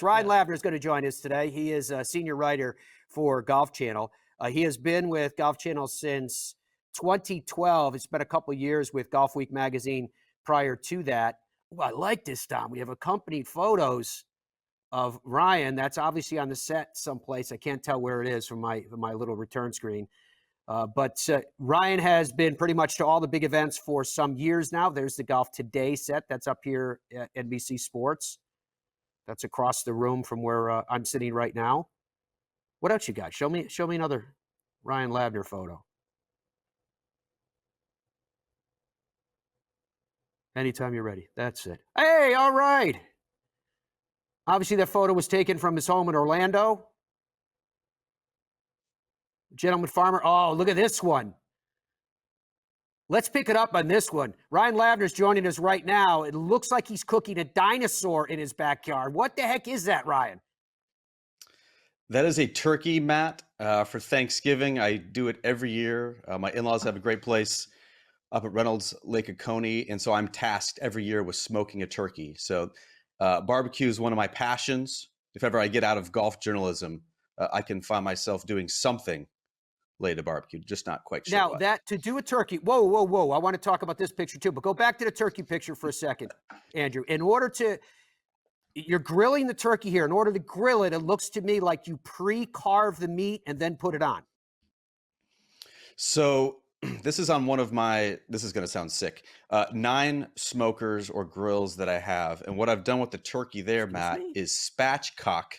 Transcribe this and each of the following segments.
Ryan Yeah. Lavner is going to join us today. He is a senior writer for Golf Channel. He has been with Golf Channel since 2012. It's been a couple of years with Golf Week magazine prior to that. Ooh, I like this, Tom. We have accompanied photos of Ryan. That's obviously on the set someplace. I can't tell where it is from my little return screen. But Ryan has been pretty much to all the big events for some years now. There's the Golf Today set that's up here at NBC Sports. That's across the room from where I'm sitting right now. What else you got? Show me another Ryan Lavner photo. Anytime you're ready. That's it. Hey, all right. Obviously, that photo was taken from his home in Orlando. Gentleman farmer. Oh, look at this one. Let's pick it up on this one. Ryan Lavner's joining us right now. It looks like he's cooking a dinosaur in his backyard. What the heck is that, Ryan? That is a turkey, Matt, for Thanksgiving. I do it every year. My in-laws have a great place up at Reynolds Lake Oconee, and so I'm tasked every year with smoking a turkey. So barbecue is one of my passions. If ever I get out of golf journalism, I can find myself doing something related to barbecue, just not quite sure Now, what. that to do a turkey, whoa. I want to talk about this picture too, but go back to the turkey picture for a second, Andrew. You're grilling the turkey here. In order to grill it, it looks to me like you pre-carve the meat and then put it on. So this is on one of my, this is going to sound sick, 9 smokers or grills that I have. And what I've done with the turkey there, Excuse Matt, me? is spatchcock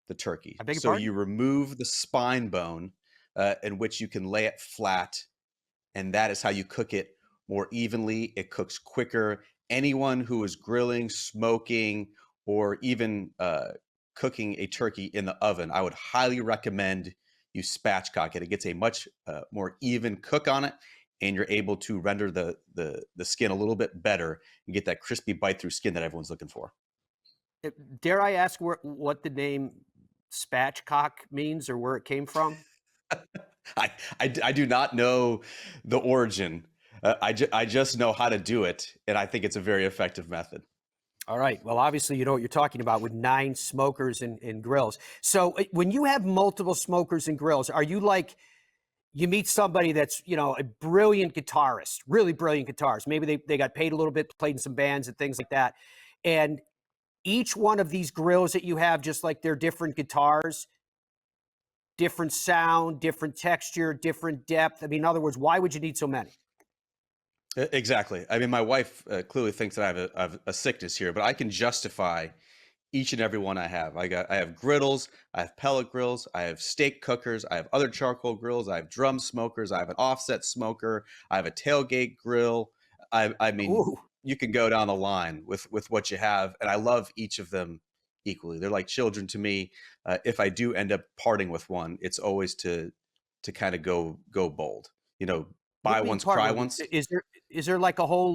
the turkey. I beg your So pardon? you remove the spine bone in which you can lay it flat, and that is how you cook it more evenly. It cooks quicker. Anyone who is grilling, smoking, or even cooking a turkey in the oven, I would highly recommend you spatchcock it. It gets a much more even cook on it, and you're able to render the skin a little bit better and get that crispy bite through skin that everyone's looking for. Dare I ask what the name spatchcock means or where it came from? I do not know the origin. I just know how to do it, and I think it's a very effective method. All right. Well, obviously, you know what you're talking about with 9 smokers and grills. So when you have multiple smokers and grills, are you like, you meet somebody that's, a brilliant guitarist, really brilliant guitarist. Maybe they got paid a little bit, played in some bands and things like that. And each one of these grills that you have, just like they're different guitars, different sound, different texture, different depth. I mean, in other words, why would you need so many? Exactly. I mean, my wife clearly thinks that I have a sickness here, but I can justify each and every one I have. I have griddles, I have pellet grills, I have steak cookers, I have other charcoal grills, I have drum smokers, I have an offset smoker, I have a tailgate grill. I mean, Ooh. you can go down the line with what you have, and I love each of them equally. They're like children to me. If I do end up parting with one, it's always to kind of go bold. You know, What do buy you mean once, part cry of it? once. Is there like a whole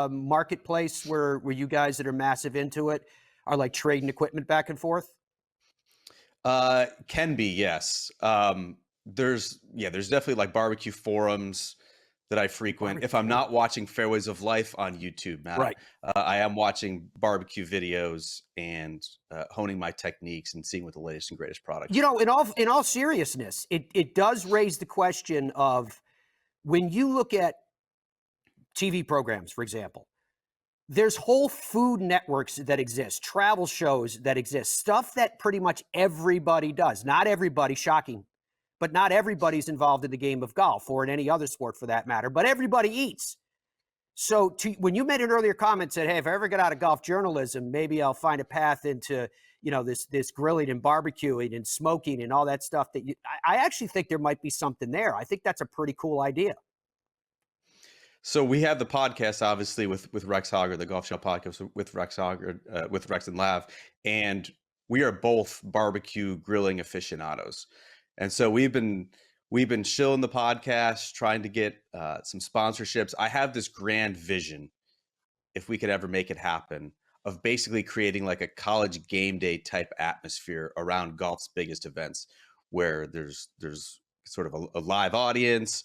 marketplace where you guys that are massive into it are like trading equipment back and forth? Can be, yes. There's definitely like barbecue forums that I frequent. If Barbecue I'm forum. not watching Fairways of Life on YouTube, Matt, Right. I am watching barbecue videos and honing my techniques and seeing what the latest and greatest products are. In all seriousness, it does raise the question of when you look at TV programs, for example, there's whole food networks that exist, travel shows that exist, stuff that pretty much everybody does. Not everybody, shocking, but not everybody's involved in the game of golf or in any other sport for that matter, but everybody eats. So when you made an earlier comment, said, hey, if I ever get out of golf journalism, maybe I'll find a path into, this grilling and barbecuing and smoking and all that stuff I actually think there might be something there. I think that's a pretty cool idea. So we have the podcast, obviously, with Rex Hogger, the Golf Channel podcast with Rex Hogger, with Rex and Lav, and we are both barbecue grilling aficionados, and so we've been chilling the podcast, trying to get some sponsorships. I have this grand vision, if we could ever make it happen, of basically creating like a college game day type atmosphere around golf's biggest events, where there's sort of a live audience.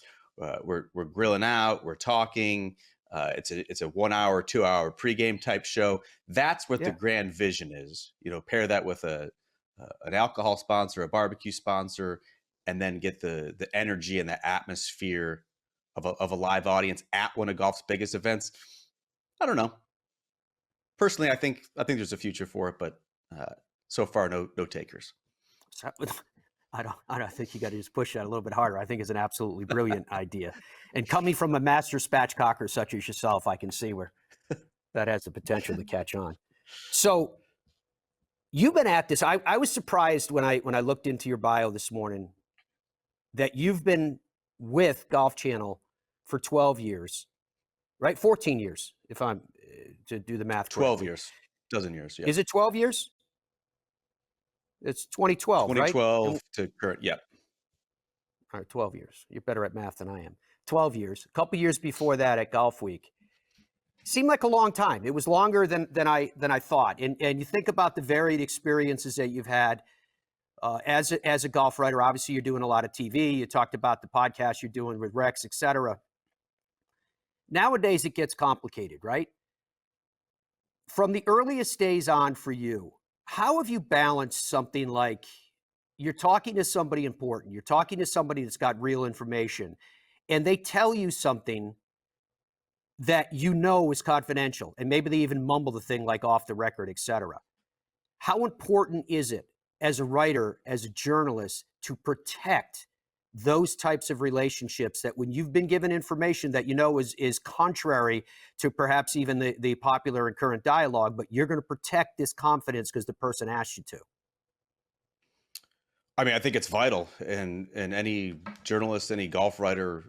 We're grilling out, we're talking, It's a 1 hour, 2 hour pregame type show. That's what the Yeah. grand vision is. Pair that with an alcohol sponsor, a barbecue sponsor, and then get the energy and the atmosphere of a live audience at one of golf's biggest events. I don't know. Personally, I think there's a future for it, but so far, no takers. So, I don't think you got to just push that a little bit harder. I think it's an absolutely brilliant idea. And coming from a master spatchcocker such as yourself, I can see where that has the potential to catch on. So you've been at this. I was surprised when I looked into your bio this morning that you've been with Golf Channel for 12 years, right? 14 years, if I'm to do the math 12 correctly. years, dozen years. Yeah. Is it 12 years? It's 2012, right? 2012 to current. Yeah. All right, 12 years. You're better at math than I am. 12 years. A couple years before that at Golf Week. Seemed like a long time. It was longer than I thought. And you think about the varied experiences that you've had as a golf writer. Obviously, you're doing a lot of TV. You talked about the podcast you're doing with Rex, et cetera. Nowadays, it gets complicated, right? From the earliest days on for you, how have you balanced something like you're talking to somebody important, you're talking to somebody that's got real information, and they tell you something that you know is confidential, and maybe they even mumble the thing like off the record, et cetera. How important is it as a writer, as a journalist, to protect those types of relationships that when you've been given information that you know is contrary to perhaps even the popular and current dialogue, but you're going to protect this confidence because the person asked you to? I mean, I think it's vital, and any journalist, any golf writer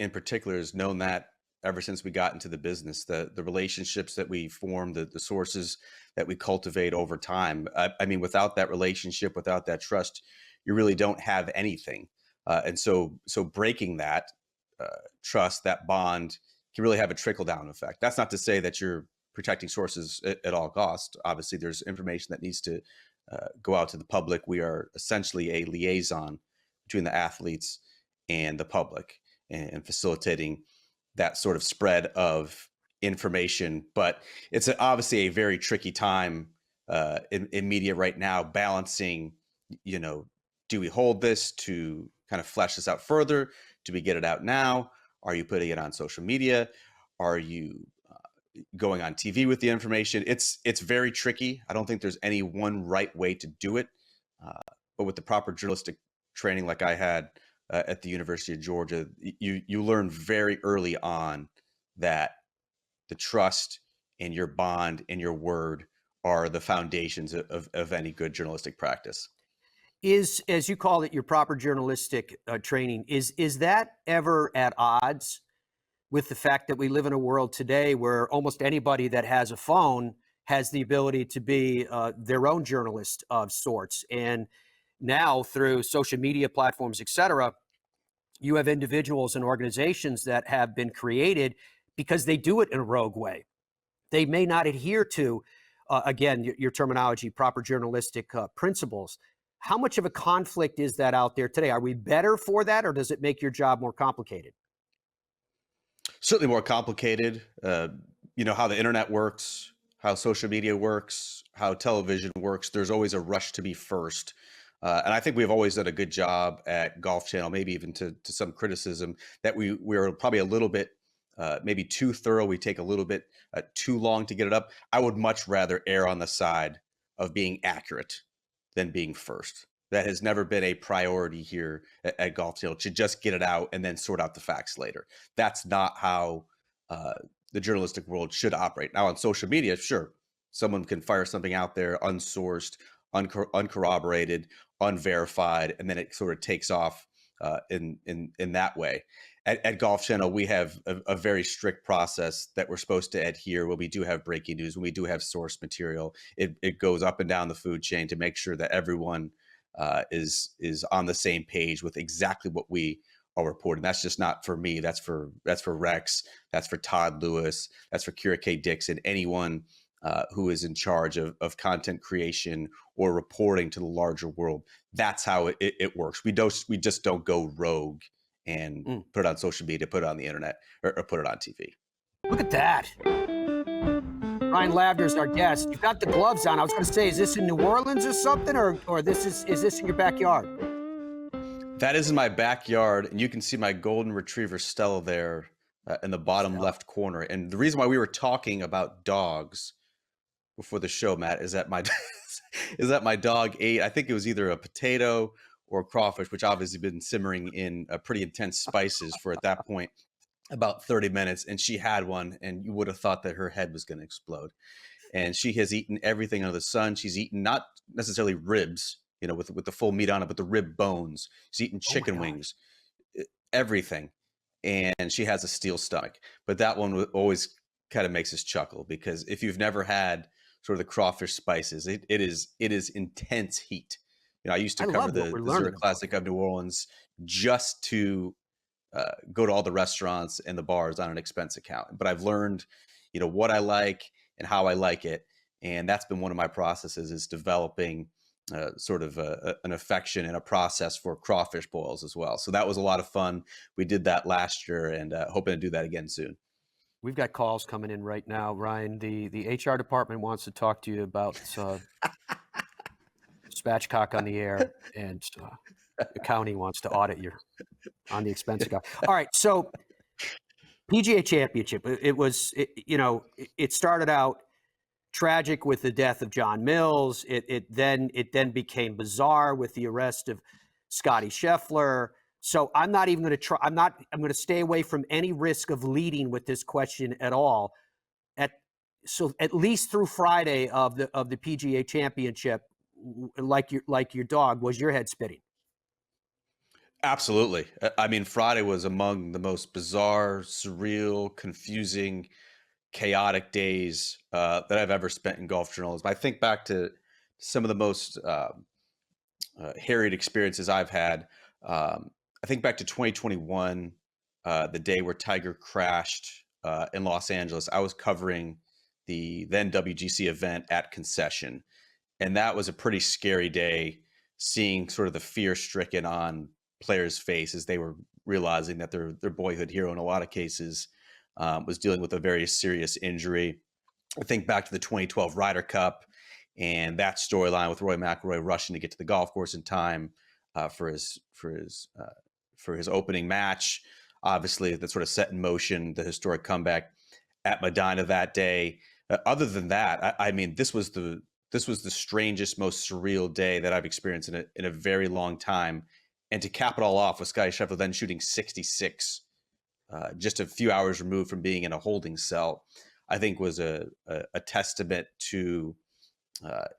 in particular has known that ever since we got into the business. The relationships that we form, the sources that we cultivate over time. I mean, without that relationship, without that trust, you really don't have anything. And so breaking that trust, that bond, can really have a trickle down effect. That's not to say that you're protecting sources at all costs. Obviously, there's information that needs to go out to the public. We are essentially a liaison between the athletes and the public, and facilitating that sort of spread of information. But it's obviously a very tricky time in media right now, balancing, do we hold this to kind of flesh this out further? Do we get it out now? Are you putting it on social media? Are you going on TV with the information? It's very tricky. I don't think there's any one right way to do it. But with the proper journalistic training like I had at the University of Georgia, you learn very early on that the trust and your bond and your word are the foundations of any good journalistic practice. Is, as you call it, your proper journalistic training, is that ever at odds with the fact that we live in a world today where almost anybody that has a phone has the ability to be their own journalist of sorts? And now through social media platforms, et cetera, you have individuals and organizations that have been created because they do it in a rogue way. They may not adhere to, again, your terminology, proper journalistic principles. How much of a conflict is that out there today? Are we better for that, or does it make your job more complicated? Certainly more complicated. How the internet works, how social media works, how television works. There's always a rush to be first. And I think we've always done a good job at Golf Channel, maybe even to some criticism, that we're probably a little bit maybe too thorough. We take a little bit too long to get it up. I would much rather err on the side of being accurate than being first. That has never been a priority here at Golf Channel, to just get it out and then sort out the facts later. That's not how the journalistic world should operate. Now on social media, sure, someone can fire something out there unsourced, uncorroborated, unverified, and then it sort of takes off in that way. At Golf Channel, we have a very strict process that we're supposed to adhere. When we do have breaking news, when we do have source material, it goes up and down the food chain to make sure that everyone is on the same page with exactly what we are reporting. That's just not for me. That's for Rex. That's for Todd Lewis. That's for Kira K. Dixon. Anyone who is in charge of content creation or reporting to the larger world. That's how it works. We just don't go rogue and put it on social media, put it on the internet, or put it on TV. Look at that. Ryan Lavner is our guest. You've got the gloves on. I was going to say, is this in New Orleans or something, or is this in your backyard? That is in my backyard, and you can see my golden retriever Stella there in the bottom left corner. And the reason why we were talking about dogs before the show, Matt, is that my dog ate, I think it was either a potato or a crawfish, which obviously been simmering in pretty intense spices for, at that point, about 30 minutes. And she had one, and you would have thought that her head was going to explode. And she has eaten everything under the sun. She's eaten not necessarily ribs, with the full meat on it, but the rib bones. She's eaten chicken wings, everything. And she has a steel stomach. But that one always kind of makes us chuckle, because if you've never had sort of the crawfish spices, it is intense heat. I used to cover the Zurich Classic of New Orleans just to go to all the restaurants and the bars on an expense account. But I've learned, what I like and how I like it. And that's been one of my processes, is developing sort of an affection and a process for crawfish boils as well. So that was a lot of fun. We did that last year, and hoping to do that again soon. We've got calls coming in right now, Ryan. The HR department wants to talk to you about spatchcock on the air, and the county wants to audit you on the expense account. All right, so PGA Championship. It started out tragic with the death of John Mills. It then became bizarre with the arrest of Scotty Scheffler. So I'm not even going to try. I'm going to stay away from any risk of leading with this question at all. So at least through Friday of the PGA Championship, like your dog, was your head spinning? Absolutely. I mean, Friday was among the most bizarre, surreal, confusing, chaotic days that I've ever spent in golf journalism. I think back to some of the most harried experiences I've had. I think back to 2021, the day where Tiger crashed in Los Angeles. I was covering the then WGC event at Concession, and that was a pretty scary day, seeing sort of the fear stricken on players' faces. They were realizing that their boyhood hero, in a lot of cases, was dealing with a very serious injury. I think back to the 2012 Ryder Cup and that storyline with Rory McIlroy rushing to get to the golf course in time for his opening match. Obviously, that sort of set in motion the historic comeback at Medina that day. Other than that, I mean, this was the strangest, most surreal day that I've experienced in a very long time. And to cap it all off, with Scotty Scheffler then shooting 66, just a few hours removed from being in a holding cell, I think was a testament to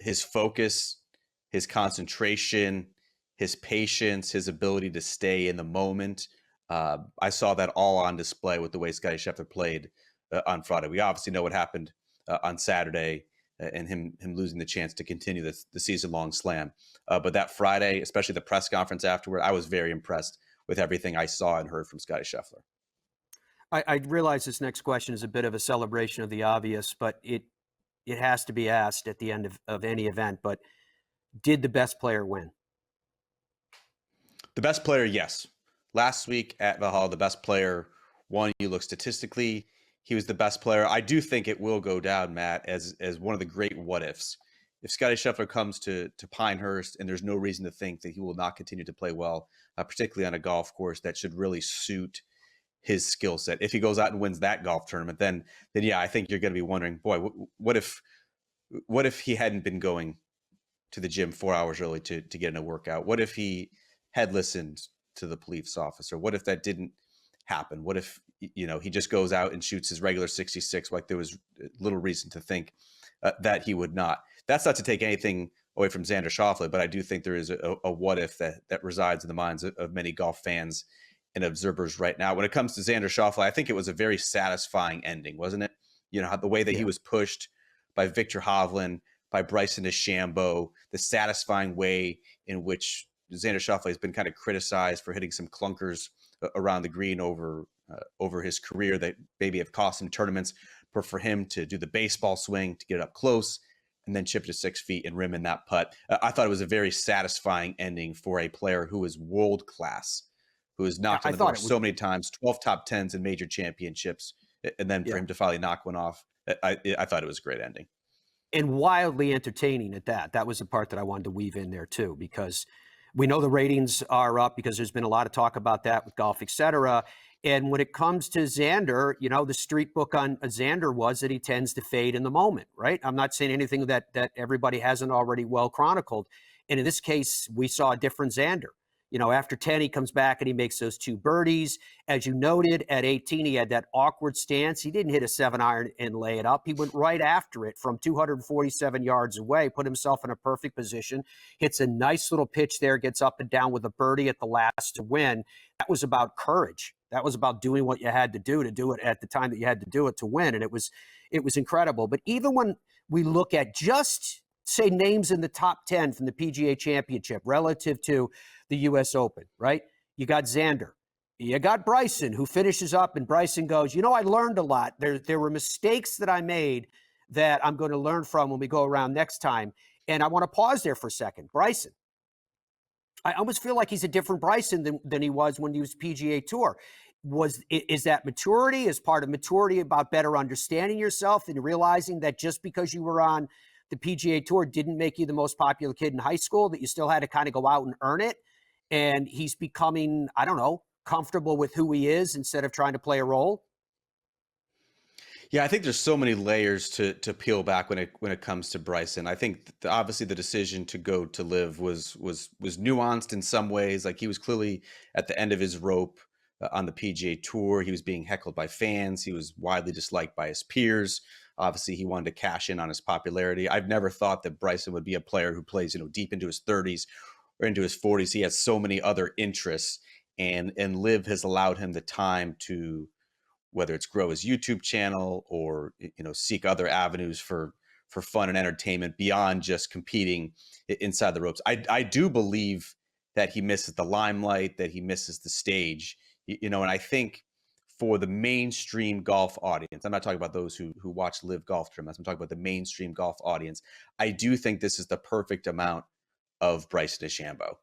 his focus, his concentration, his patience, his ability to stay in the moment. I saw that all on display with the way Scotty Scheffler played on Friday. We obviously know what happened on Saturday and him losing the chance to continue the season-long slam. But that Friday, especially the press conference afterward, I was very impressed with everything I saw and heard from Scotty Scheffler. I realize this next question is a bit of a celebration of the obvious, but it has to be asked at the end of any event. But did the best player win? The best player, yes. Last week at Valhalla, the best player won. You look statistically, he was the best player. I do think it will go down, Matt, as one of the great what ifs. If Scotty Scheffler comes to Pinehurst, and there's no reason to think that he will not continue to play well, particularly on a golf course that should really suit his skill set. If he goes out and wins that golf tournament, then yeah, I think you're going to be wondering, boy, what if he hadn't been going to the gym 4 hours early to get in a workout? What if he had listened to the police officer? What if that didn't happen? What if, he just goes out and shoots his regular 66, like there was little reason to think that he would not? That's not to take anything away from Xander Schauffele, but I do think there is a what if that resides in the minds of many golf fans and observers right now. When it comes to Xander Schauffele, I think it was a very satisfying ending, wasn't it? The way that he was pushed by Victor Hovland, by Bryson DeChambeau, the satisfying way in which Xander Schauffele has been kind of criticized for hitting some clunkers around the green over his career that maybe have cost him tournaments, but for him to do the baseball swing, to get it up close, and then chip it to 6 feet and rim in that putt. I thought it was a very satisfying ending for a player who is world class, who has knocked on the door so many times, 12 top 10s in major championships, and then for Yeah. him to finally knock one off, I thought it was a great ending. And wildly entertaining at that. That was the part that I wanted to weave in there too, because we know the ratings are up because there's been a lot of talk about that with golf, et cetera. And when it comes to Xander, the street book on Xander was that he tends to fade in the moment, right? I'm not saying anything that everybody hasn't already well chronicled. And in this case, we saw a different Xander. After 10, he comes back and he makes those 2 birdies. As you noted, at 18, he had that awkward stance. He didn't hit a 7-iron and lay it up. He went right after it from 247 yards away, put himself in a perfect position, hits a nice little pitch there, gets up and down with a birdie at the last to win. That was about courage. That was about doing what you had to do it at the time that you had to do it to win. And it was incredible. But even when we look at just, say, names in the top 10 from the PGA Championship relative to the U.S. Open, right? You got Xander. You got Bryson, who finishes up, and Bryson goes, I learned a lot. There were mistakes that I made that I'm going to learn from when we go around next time. And I want to pause there for a second. Bryson. I almost feel like he's a different Bryson than he was when he was PGA Tour. Is that maturity? Is part of maturity about better understanding yourself and realizing that just because you were on the PGA Tour didn't make you the most popular kid in high school, that you still had to kind of go out and earn it? And he's becoming, I don't know, comfortable with who he is instead of trying to play a role? Yeah, I think there's so many layers to peel back when it comes to Bryson. I think obviously the decision to go to live was nuanced in some ways. Like, he was clearly at the end of his rope on the PGA Tour. He was being heckled by fans. He was widely disliked by his peers. Obviously, he wanted to cash in on his popularity. I've never thought that Bryson would be a player who plays, deep into his 30s or into his 40s. He has so many other interests, and live has allowed him the time to, whether it's grow his YouTube channel or seek other avenues for fun and entertainment beyond just competing inside the ropes. I do believe that he misses the limelight, that he misses the stage, and I think for the mainstream golf audience, I'm not talking about those who watch live golf tournaments, I'm talking about the mainstream golf audience. I do think this is the perfect amount of Bryson DeChambeau.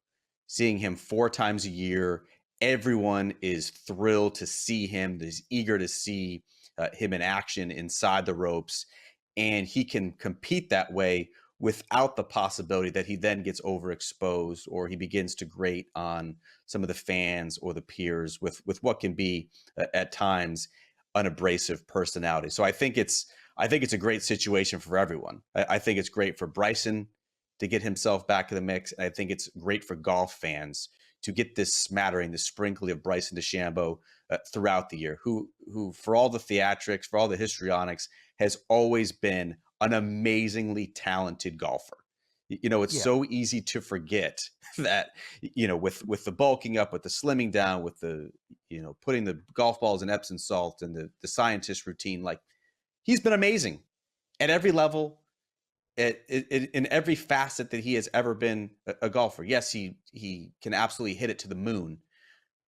Seeing him 4 times a year, everyone is thrilled to see him. Is eager to see him in action inside the ropes, and he can compete that way without the possibility that he then gets overexposed or he begins to grate on some of the fans or the peers with what can be at times an abrasive personality. So I think it's a great situation for everyone. I think it's great for Bryson to get himself back in the mix, and I think it's great for golf fans to get this smattering, this sprinkling of Bryson DeChambeau throughout the year, who for all the theatrics, for all the histrionics, has always been an amazingly talented golfer. It's Yeah. so easy to forget that, with the bulking up, with the slimming down, with the, putting the golf balls in Epsom salt and the scientist routine, like, he's been amazing at every level, in every facet that he has ever been a golfer. Yes, he can absolutely hit it to the moon,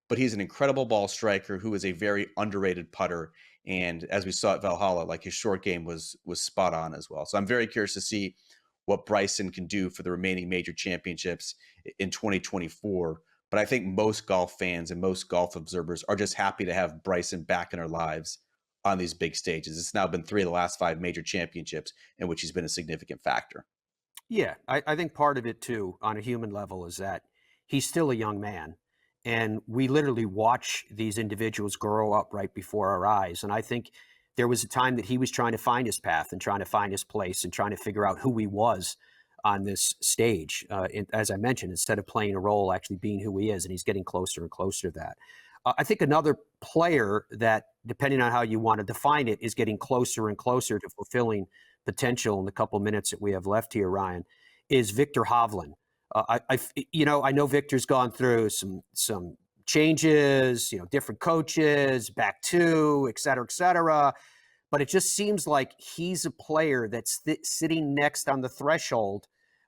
but he's an incredible ball striker who is a very underrated putter. And as we saw at Valhalla, like, his short game was spot on as well. So I'm very curious to see what Bryson can do for the remaining major championships in 2024. But I think most golf fans and most golf observers are just happy to have Bryson back in our lives on these big stages. It's now been 3 of the last 5 major championships in which he's been a significant factor. Yeah, I think part of it too, on a human level, is that he's still a young man. And we literally watch these individuals grow up right before our eyes. And I think there was a time that he was trying to find his path and trying to find his place and trying to figure out who he was on this stage. As I mentioned, instead of playing a role, actually being who he is. And he's getting closer and closer to that. I think another player that, depending on how you want to define it, is getting closer and closer to fulfilling potential in the couple minutes that we have left here, Ryan, is Viktor Hovland. I know Victor's gone through some changes, different coaches, back to, et cetera, but it just seems like he's a player that's sitting next on the threshold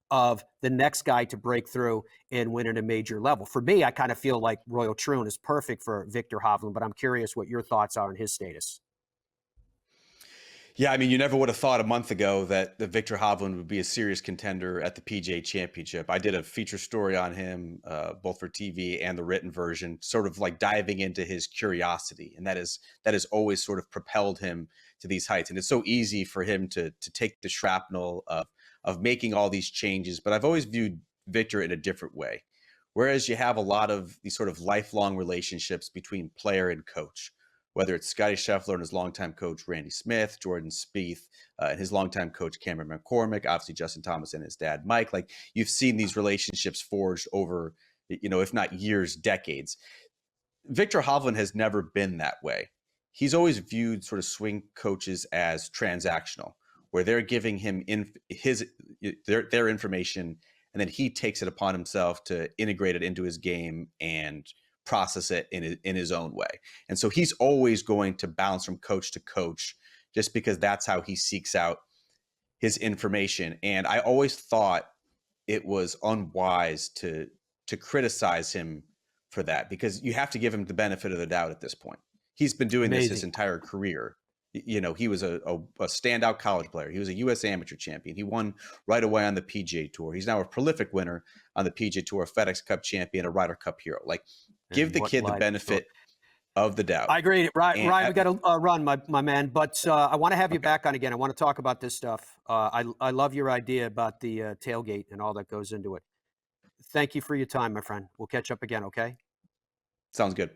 of the next guy to break through and win at a major level. For me, I kind of feel like Royal Troon is perfect for Viktor Hovland, but I'm curious what your thoughts are on his status. Yeah, I mean, you never would have thought a month ago that Victor Hovland would be a serious contender at the PGA Championship. I did a feature story on him, both for TV and the written version, sort of like diving into his curiosity, and that has always sort of propelled him to these heights. And it's so easy for him to take the shrapnel of making all these changes. But I've always viewed Victor in a different way. Whereas you have a lot of these sort of lifelong relationships between player and coach, whether it's Scotty Scheffler and his longtime coach, Randy Smith, Jordan Spieth, and his longtime coach, Cameron McCormick, obviously Justin Thomas and his dad, Mike. Like, you've seen these relationships forged over, if not years, decades. Victor Hovland has never been that way. He's always viewed sort of swing coaches as transactional, where they're giving him their information, and then he takes it upon himself to integrate it into his game and process it in his own way. And so he's always going to bounce from coach to coach, just because that's how he seeks out his information. And I always thought it was unwise to criticize him for that, because you have to give him the benefit of the doubt at this point. He's been doing this his entire career. He was a standout college player. He was a U.S. amateur champion. He won right away on the PGA Tour. He's now a prolific winner on the PGA Tour, a FedEx Cup champion, a Ryder Cup hero. Like, give the kid the benefit of the doubt. I agree. Ryan, we got to run, my man. But I want to have you back on again. I want to talk about this stuff. I love your idea about the tailgate and all that goes into it. Thank you for your time, my friend. We'll catch up again, okay? Sounds good.